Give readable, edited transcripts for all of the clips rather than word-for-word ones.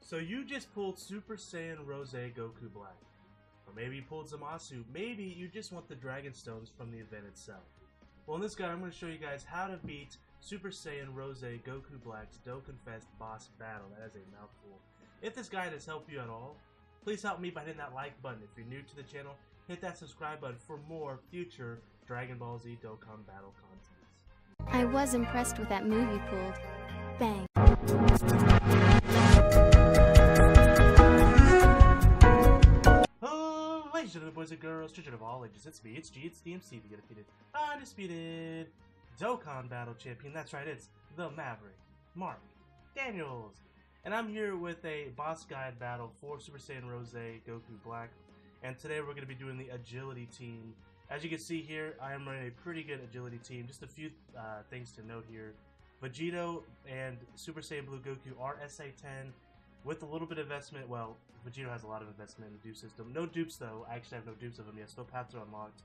So you just pulled Super Saiyan Rose Goku Black. Or maybe you pulled Zamasu. Maybe you just want the Dragon Stones from the event itself. Well, in this guide, I'm going to show you guys how to beat Super Saiyan Rose Goku Black's Dokkan Fest boss battle. That is a mouthful. If this guide has helped you at all, please help me by hitting that like button. If you're new to the channel, hit that subscribe button for more future Dragon Ball Z Dokkan battle content. I was impressed with that move you pulled. Bang. Oh, ladies and gentlemen, boys and girls, children of all ages, it's me, it's G, it's DMC, the undefeated, undisputed Dokkan battle champion. That's right, it's the Maverick, Mark Daniels. And I'm here with a boss guide battle for Super Saiyan Rose Goku Black. And today we're going to be doing the agility team. As you can see here, I am running a pretty good agility team. Just a few things to note here. Vegito and Super Saiyan Blue Goku are SA10 with a little bit of investment. Well, Vegito has a lot of investment in the dupe system. No dupes though. I actually have no dupes of him yet. No paths are unlocked.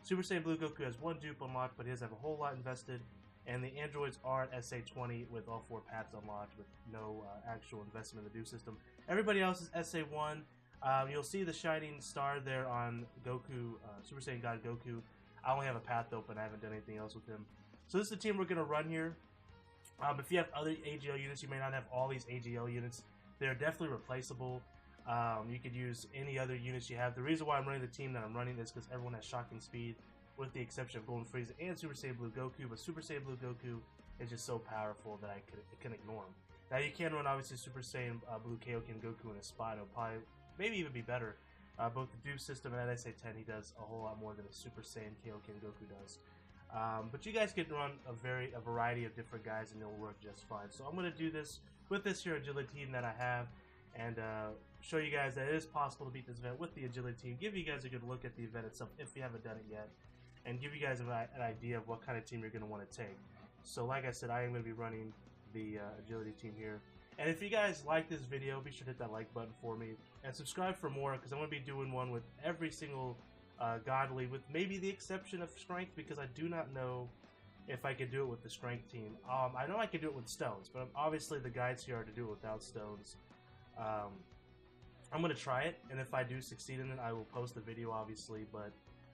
Super Saiyan Blue Goku has one dupe unlocked, but he doesn't have a whole lot invested. And the androids are at SA20 with all 4 paths unlocked with no actual investment in the dupe system. Everybody else is SA1. You'll see the shining star there on Goku, Super Saiyan God Goku. I only have a path open. I haven't done anything else with him. So this is the team we're going to run here. If you have other AGL units, you may not have all these AGL units. They're definitely replaceable. You could use any other units you have. The reason why I'm running the team that I'm running is because everyone has shocking speed, with the exception of Golden Frieza and Super Saiyan Blue Goku. But Super Saiyan Blue Goku is just so powerful that I can ignore him. Now you can run obviously Super Saiyan Blue Kaioken Goku in a spot. It'll probably maybe even be better. Both the dupe system and at SA10, he does a whole lot more than a Super Saiyan Kaioken Goku does. But you guys can run a variety of different guys and it'll work just fine. So I'm going to do this with this here agility team that I have and show you guys that it is possible to beat this event with the agility team. Give you guys a good look at the event itself if you haven't done it yet, and give you guys an idea of what kind of team you're going to want to take. So like I said, I am going to be running the agility team here. And if you guys like this video, be sure to hit that like button for me and subscribe for more, because I'm going to be doing one with every single God League, with maybe the exception of Strength, because I do not know if I could do it with the Strength team. I know I could do it with Stones, but obviously the guides here are to do it without Stones. I'm going to try it, and if I do succeed in it, I will post the video, obviously, but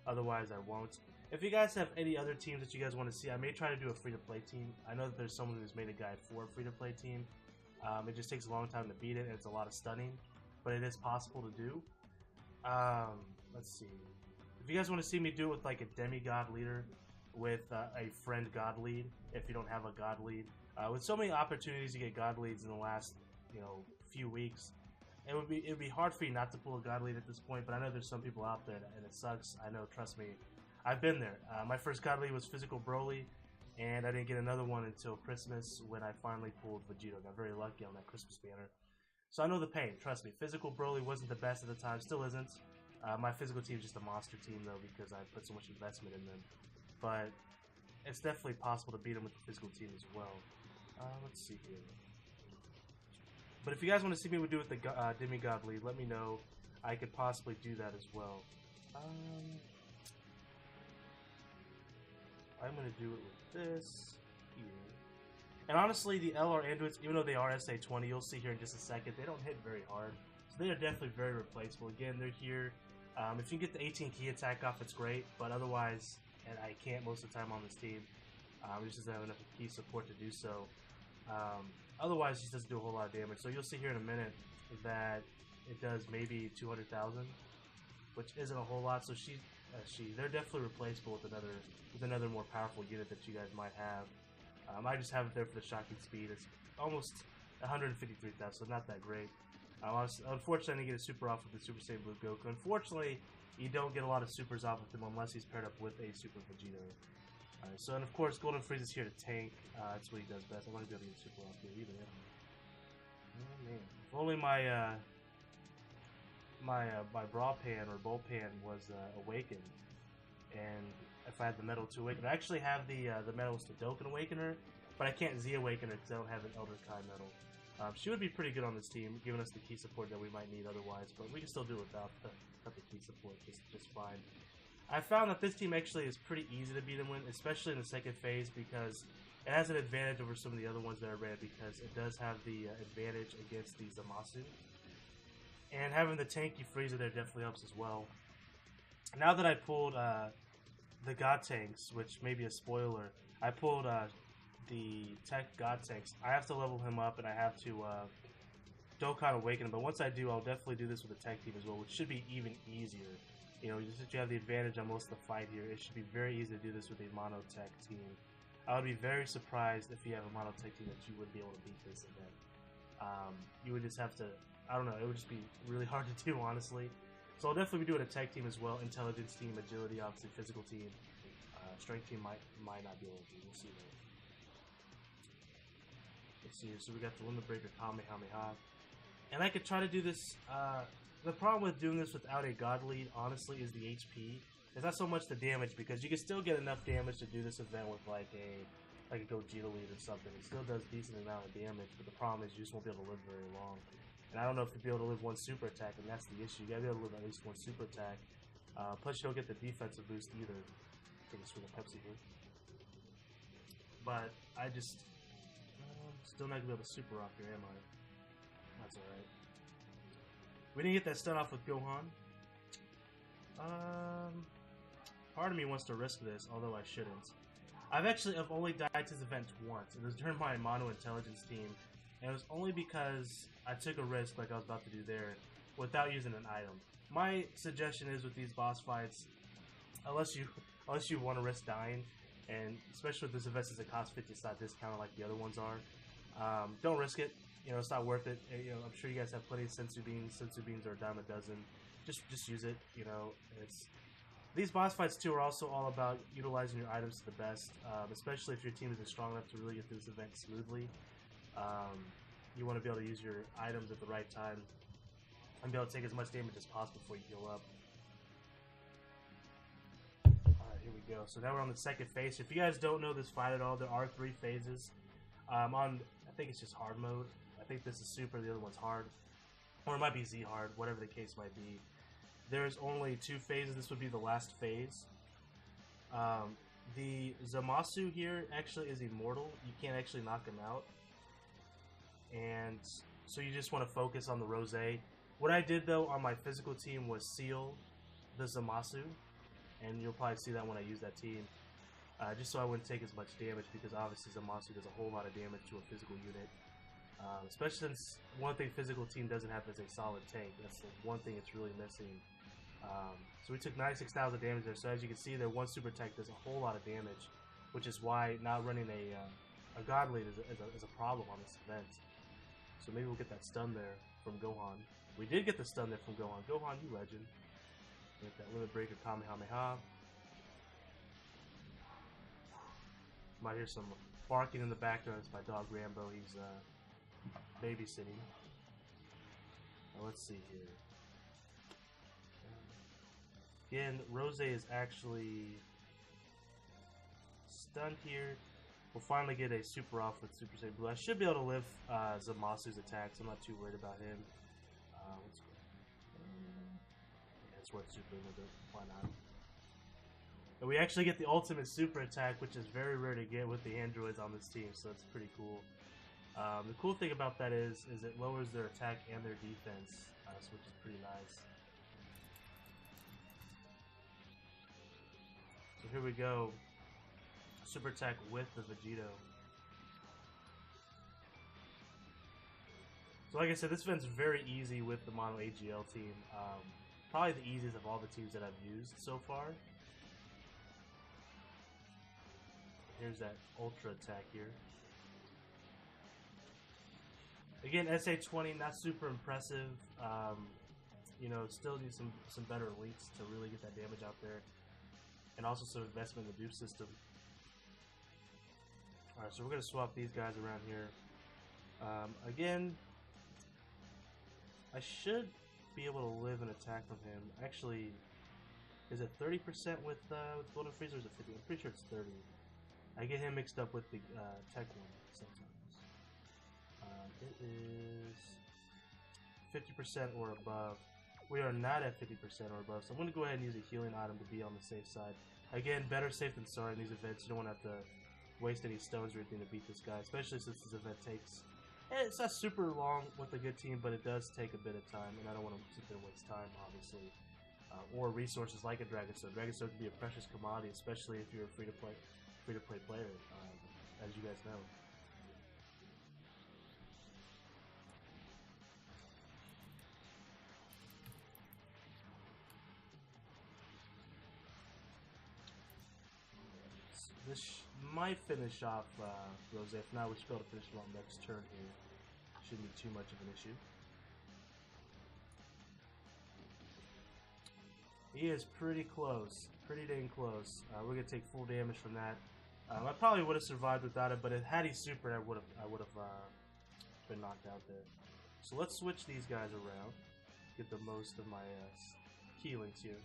otherwise I won't. If you guys have any other teams that you guys want to see, I may try to do a free-to-play team. I know that there's someone who's made a guide for a free-to-play team. It just takes a long time to beat it, and it's a lot of stunning, but it is possible to do. Let's see. If you guys want to see me do it with like a demigod leader with a friend god lead, if you don't have a god lead, with so many opportunities to get god leads in the last few weeks, it'd be hard for you not to pull a god lead at this point. But I know there's some people out there and it sucks. I know, trust me, I've been there. My first god lead was Physical Broly, and I didn't get another one until Christmas when I finally pulled Vegito. Got very lucky on that Christmas banner. So I know the pain, trust me. Physical Broly wasn't the best at the time, still isn't. My physical team is just a monster team though, because I put so much investment in them. But it's definitely possible to beat them with the physical team as well. Let's see here. But if you guys want to see me do it with the demigod lead, let me know. I could possibly do that as well. I'm going to do it with this here. And honestly, the LR androids, even though they are SA20, you'll see here in just a second, they don't hit very hard. So they are definitely very replaceable. Again, they're here. If you can get the 18 key attack off, it's great. But otherwise, and I can't most of the time on this team, just doesn't have enough key support to do so. Otherwise, it just doesn't do a whole lot of damage. So you'll see here in a minute that it does maybe 200,000, which isn't a whole lot. So they're definitely replaceable with another more powerful unit that you guys might have. I just have it there for the shocking speed. It's almost 153,000, so not that great. Unfortunately, I didn't get a super off with the Super Saiyan Blue Goku. Unfortunately, you don't get a lot of supers off with him unless he's paired up with a Super Vegito. So, and of course, Golden Frieza's here to tank. That's what he does best. I want to be able to get a super off here either. Oh man! If only my Bra Pan or Bowl Pan was awakened, and if I had the metal to awaken, I actually have the metals to Dokkan Awakener, but I can't Z Awakener because I don't have an Elder Kai metal. She would be pretty good on this team, giving us the key support that we might need otherwise, but we can still do it without the key support just fine. I found that this team actually is pretty easy to beat them with, especially in the second phase, because It has an advantage over some of the other ones that I ran because it does have the advantage against the Zamasu. And having the tanky freezer there definitely helps as well. Now that I pulled the God Tanks, which may be a spoiler, I pulled the Tech God Tanks. I have to level him up and I have to Dokkan Awaken him. But once I do, I'll definitely do this with the Tech team as well, which should be even easier. You know, since you have the advantage on most of the fight here, it should be very easy to do this with a Mono Tech team. I would be very surprised if you have a Mono Tech team that you would be able to beat this event. You would just have to, I don't know, it would just be really hard to do, honestly. So I'll definitely be doing a Tech team as well, Intelligence team, Agility, obviously Physical team. Strength team might not be able to do, we'll see though. Let's see here, so we got the Limit Breaker, Kamehameha. And I could try to do this, the problem with doing this without a God lead, honestly, is the HP. It's not so much the damage, because you can still get enough damage to do this event with like a Gogeta lead or something. It still does decent amount of damage, but the problem is you just won't be able to live very long. And I don't know if you'll be able to live one super attack, and that's the issue. You gotta be able to live at least one super attack. Plus you don't get the defensive boost either. Take a swig of Pepsi here. But I just still not gonna be able to super off here, am I? That's alright. We didn't get that stun off with Gohan. Part of me wants to risk this, although I shouldn't. I've only died to this event once. It was during my Mono Intelligence team, and it was only because I took a risk like I was about to do there without using an item. My suggestion is with these boss fights, unless you want to risk dying, and especially with this event since it costs 50, it's not discounted like the other ones are, don't risk it. You know, it's not worth it. You know, I'm sure you guys have plenty of sensu beans. Sensu beans are a dime a dozen. Just use it. You know, these boss fights too are also all about utilizing your items to the best, especially if your team isn't strong enough to really get through this event smoothly. You want to be able to use your items at the right time and be able to take as much damage as possible before you heal up. Alright, here we go. So now we're on the second phase. If you guys don't know this fight at all, there are 3 phases. I think it's just hard mode. I think this is super, the other one's hard. Or it might be Z hard, whatever the case might be. There's only 2 phases. This would be the last phase. The Zamasu here actually is immortal. You can't actually knock him out. And so you just want to focus on the Rose. What I did though on my physical team was seal the Zamasu. And you'll probably see that when I use that team. Just so I wouldn't take as much damage, because obviously Zamasu does a whole lot of damage to a physical unit. Especially since one thing physical team doesn't have is a solid tank. That's the one thing it's really missing. So we took 96,000 damage there. So as you can see there, one super attack does a whole lot of damage, which is why not running a God lead is a problem on this event. So maybe we'll get that stun there from Gohan. We did get the stun there from Gohan. Gohan, you legend. Get that Limit Breaker Kamehameha. Might hear some barking in the background. It's my dog Rambo. He's babysitting. Now let's see here. Again, Rose is actually stunned here. We'll finally get a super off with Super Saiyan Blue. I should be able to live Zamasu's attacks. I'm not too worried about him. Let's go. Yeah, it's worth super with it. Why not? And we actually get the ultimate super attack, which is very rare to get with the androids on this team, so it's pretty cool. The cool thing about that is it lowers their attack and their defense, which is pretty nice. So here we go. Super attack with the Vegito. So like I said, this event's very easy with the Mono AGL team. Probably the easiest of all the teams that I've used so far. Here's that ultra attack here. Again, SA20, not super impressive. You know, still need some better elites to really get that damage out there. And also some investment in the dupe system. Alright, so we're going to swap these guys around here. Again, I should be able to live an attack from him. Actually, is it 30% with Golden Freezer or is it 50? I'm pretty sure it's 30. I get him mixed up with the tech one sometimes. It is 50% or above. We are not at 50% or above, so I'm going to go ahead and use a healing item to be on the safe side. Again, better safe than sorry in these events. You don't want to have to waste any stones or anything to beat this guy, especially since this event takes. It's not super long with a good team, but it does take a bit of time, and I don't want to sit there and waste time, obviously, or resources like a Dragon Stone. Dragon Stone can be a precious commodity, especially if you're a free-to-play player, as you guys know. This might finish off Rose. If not, we should be able to finish him on next turn here. Shouldn't be too much of an issue. He is pretty close. Pretty dang close. We're going to take full damage from that. I probably would have survived without it, but had he supered, I would have been knocked out there. So let's switch these guys around. Get the most of my healings here.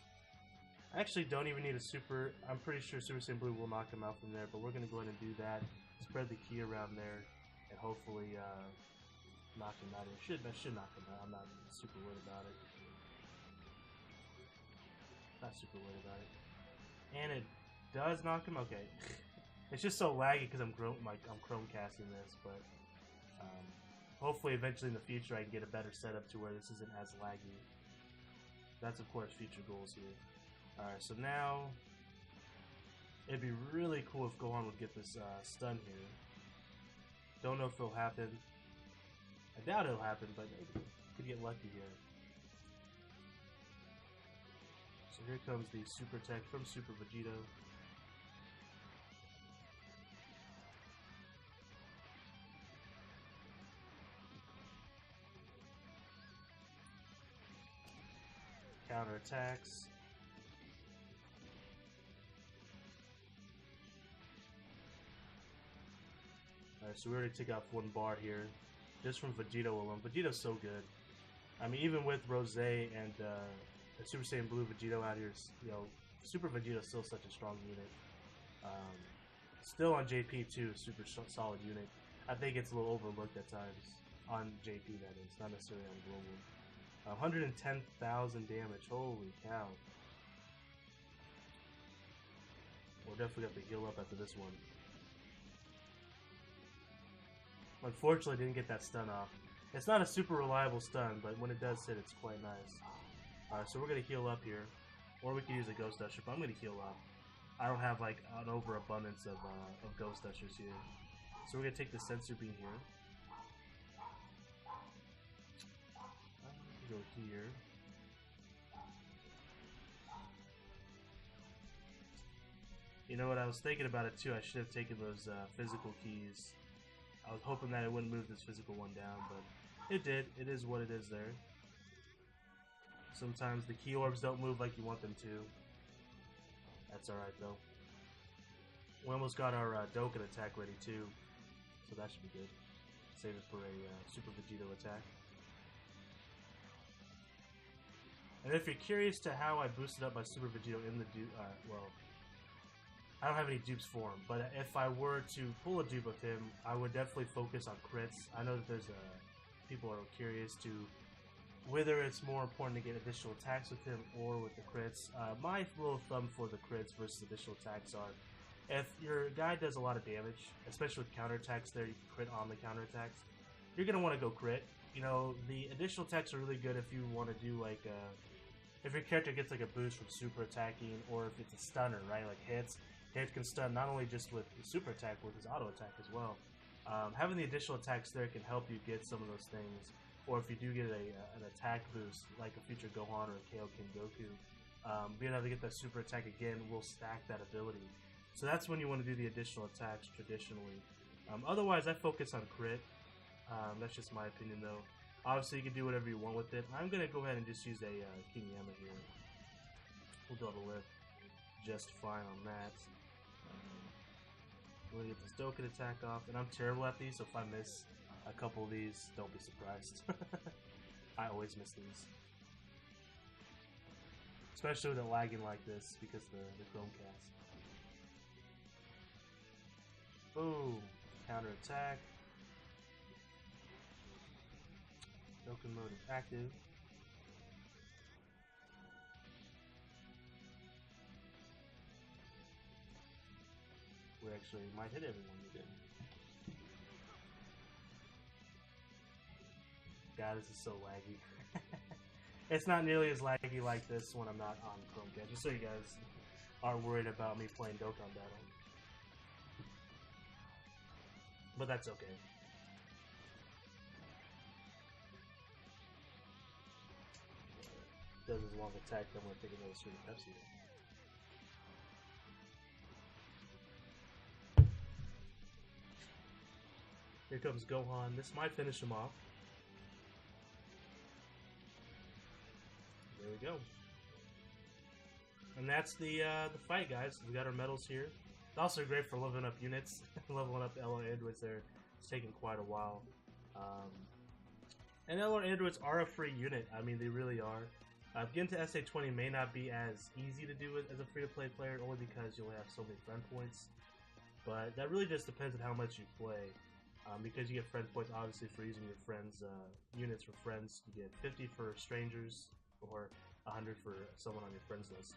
I actually don't even need a super. I'm pretty sure Super Saiyan Blue will knock him out from there, but we're going to go ahead and do that. Spread the key around there, and hopefully knock him out. I should knock him out. I'm not super worried about it. Not super worried about it. And it does knock him. Okay. It's just so laggy because I'm chrome casting this, but hopefully eventually in the future I can get a better setup to where this isn't as laggy. That's of course future goals here. Alright, so now it'd be really cool if Gohan would get this stun here. Don't know if it'll happen. I doubt it'll happen, but maybe could get lucky here. So here comes the super attack from Super Vegito. Counter attacks. Alright, so we already took out one bar here, just from Vegito alone. Vegito's so good. I mean, even with Rose and Super Saiyan Blue Vegito out here, you know, Super Vegito's still such a strong unit. Still on JP too, super solid unit. I think it's a little overlooked at times on JP, that is, not necessarily on global. 110,000 damage. Holy cow! We'll definitely have to heal up after this one. Unfortunately, didn't get that stun off. It's not a super reliable stun, but when it does hit, it's quite nice. Alright, so we're going to heal up here. Or we could use a Ghost Usher, but I'm going to heal up. I don't have like an overabundance of Ghost Ushers here. So we're going to take the Sensor Beam here. Go here. You know what, I was thinking about it too. I should have taken those physical keys. I was hoping that it wouldn't move this physical one down, but it did. It is what it is there. Sometimes the key orbs don't move like you want them to. That's alright though. We almost got our Dokkan attack ready too, so that should be good. Save it for a Super Vegito attack. And if you're curious to how I boosted up my Super Vegito in the well, I don't have any dupes for him, but if I were to pull a dupe with him, I would definitely focus on crits. I know that there's people are curious to whether it's more important to get additional attacks with him or with the crits. My rule of thumb for the crits versus additional attacks are, if your guy does a lot of damage, especially with counterattacks there, you can crit on the counterattacks, you're going to want to go crit. You know, the additional attacks are really good if you want to do like if your character gets like a boost from super attacking, or if it's a stunner, right? Like hits can stun not only just with the super attack, but with his auto attack as well. Having the additional attacks there can help you get some of those things. Or if you do get an attack boost, like a future Gohan or a Kaioken Goku, being able to get that super attack again will stack that ability. So that's when you want to do the additional attacks traditionally. Otherwise, I focus on crit. That's just my opinion though. Obviously, you can do whatever you want with it. I'm going to go ahead and just use a Kinyama here. We'll be able to live just fine on that. We're going to get this Dokkan attack off. And I'm terrible at these, so if I miss a couple of these, don't be surprised. I always miss these. Especially with it lagging like this because the Chromecast. Boom. Counter attack. Dokkan mode is active. actually might hit everyone you did. God, this is so laggy. It's not nearly as laggy like this when I'm not on Chromecast, just so you guys aren't worried about me playing Dokkan Battle. But that's okay. Does his long attack, then we're taking another sweet Pepsi. Here comes Gohan. This might finish him off. There we go. And that's the fight, guys. We got our medals here. It's also great for leveling up units. Leveling up LR Androids there. It's taking quite a while. And LR Androids are a free unit. I mean, they really are. Getting to SA20 may not be as easy to do as a free-to-play player, only because you'll have so many friend points. But that really just depends on how much you play. Because you get friend points, obviously, for using your friends' units for friends. You get 50 for strangers, or 100 for someone on your friends list.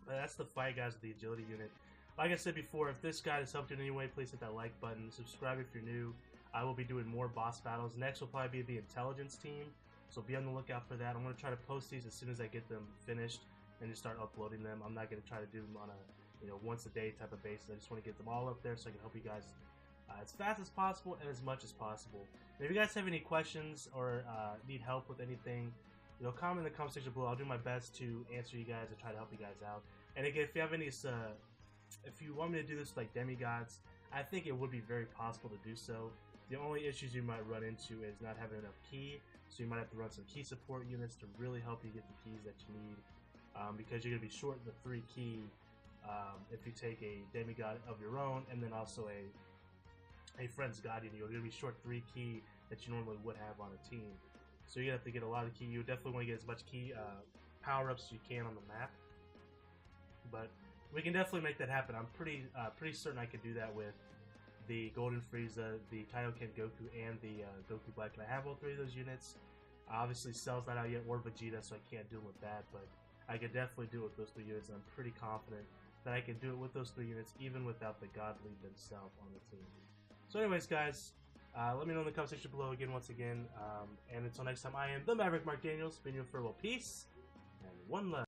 That's the fight, guys, with the agility unit. Like I said before, if this guide has helped you in any way, please hit that like button. Subscribe if you're new. I will be doing more boss battles. Next will probably be the intelligence team, so be on the lookout for that. I'm going to try to post these as soon as I get them finished and just start uploading them. I'm not going to try to do them on a once a day type of basis. I just want to get them all up there so I can help you guys as fast as possible and as much as possible. And if you guys have any questions or need help with anything, comment in the comment section below. I'll do my best to answer you guys and try to help you guys out. And again, if you have any, if you want me to do this like demigods, I think it would be very possible to do so. The only issues you might run into is not having enough key, so you might have to run some key support units to really help you get the keys that you need, because you're going to be short the 3 key if you take a demigod of your own and then also a friend's guardian. You're going to be short 3 key that you normally would have on a team. So you have to get a lot of key. You definitely want to get as much key power-ups as you can on the map. But we can definitely make that happen. I'm pretty certain I could do that with the Golden Frieza, the Kaioken Goku, and the Goku Black. And I have all 3 of those units. Obviously, Cell's not out yet, or Vegeta, so I can't do it with that. But I could definitely do it with those 3 units, and I'm pretty confident that I can do it with those 3 units, even without the God League themselves on the team. So anyways, guys, let me know in the comment section below again, once again. And until next time, I am the Maverick Mark Daniels, bidding you farewell, peace, and one love.